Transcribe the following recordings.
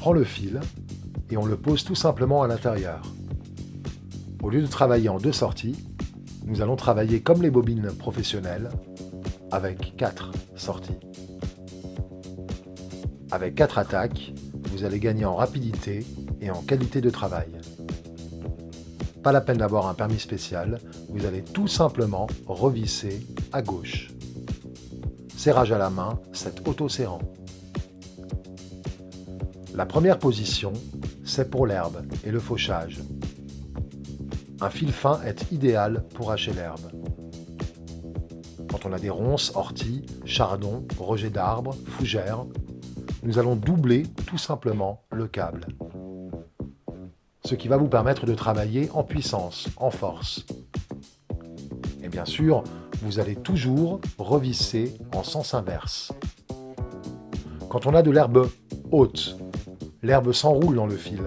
prend le fil et on le pose tout simplement à l'intérieur. Au lieu de travailler en 2 sorties, nous allons travailler comme les bobines professionnelles avec 4 sorties. Avec 4 attaques, vous allez gagner en rapidité et en qualité de travail. Pas la peine d'avoir un permis spécial, vous allez tout simplement revisser à gauche. Serrage à la main, c'est auto-serrant. La première position, c'est pour l'herbe et le fauchage. Un fil fin est idéal pour hacher l'herbe. Quand on a des ronces, orties, chardons, rejets d'arbres, fougères, nous allons doubler tout simplement le câble. Ce qui va vous permettre de travailler en puissance, en force. Et bien sûr, vous allez toujours revisser en sens inverse. Quand on a de l'herbe haute, l'herbe s'enroule dans le fil.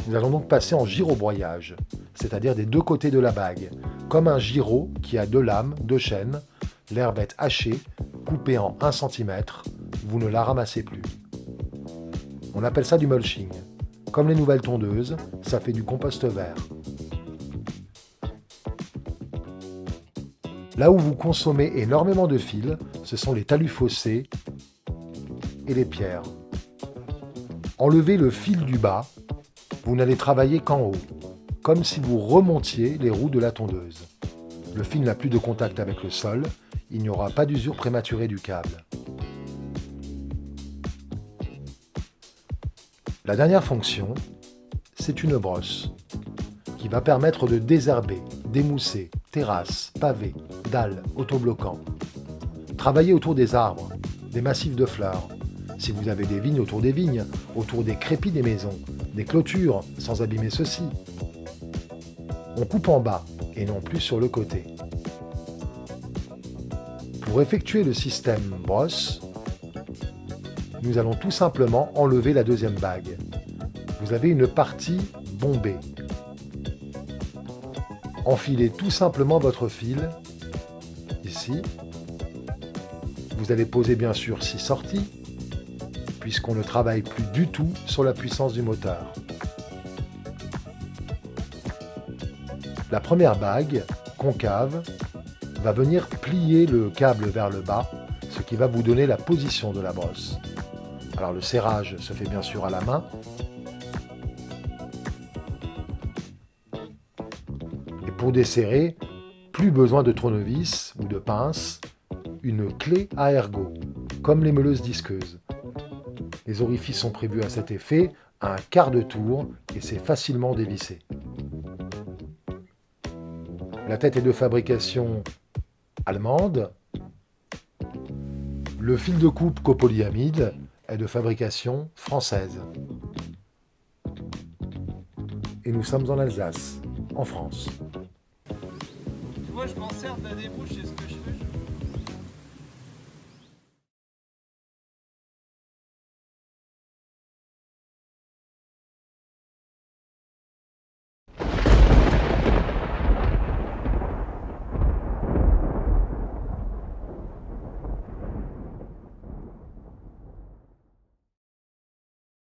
Nous allons donc passer en girobroyage, c'est-à-dire des 2 côtés de la bague. Comme un giro qui a 2 lames, 2 chaînes, l'herbe est hachée, coupée en 1 cm, vous ne la ramassez plus. On appelle ça du mulching. Comme les nouvelles tondeuses, ça fait du compost vert. Là où vous consommez énormément de fil, ce sont les talus fossés et les pierres. Enlevez le fil du bas, vous n'allez travailler qu'en haut, comme si vous remontiez les roues de la tondeuse. Le fil n'a plus de contact avec le sol, il n'y aura pas d'usure prématurée du câble. La dernière fonction, c'est une brosse qui va permettre de désherber, d'émousser, terrasses, pavés, dalles, autobloquants. Travaillez autour des arbres, des massifs de fleurs. Si vous avez des vignes, autour des crépis des maisons, des clôtures, sans abîmer ceux-ci. On coupe en bas et non plus sur le côté. Pour effectuer le système brosse, nous allons tout simplement enlever la deuxième bague. Vous avez une partie bombée. Enfilez tout simplement votre fil, ici. Vous allez poser bien sûr 6 sorties, puisqu'on ne travaille plus du tout sur la puissance du moteur. La première bague, concave, va venir plier le câble vers le bas, ce qui va vous donner la position de la brosse. Alors le serrage se fait bien sûr à la main. Et pour desserrer, plus besoin de tournevis ou de pince, une clé à ergot, comme les meuleuses disqueuses. Les orifices sont prévus à cet effet, à un quart de tour, et c'est facilement dévissé. La tête est de fabrication allemande. Le fil de coupe copolyamide est de fabrication française. Et nous sommes en Alsace, en France. Moi je m'en sers de la débouche, c'est ce que je fais.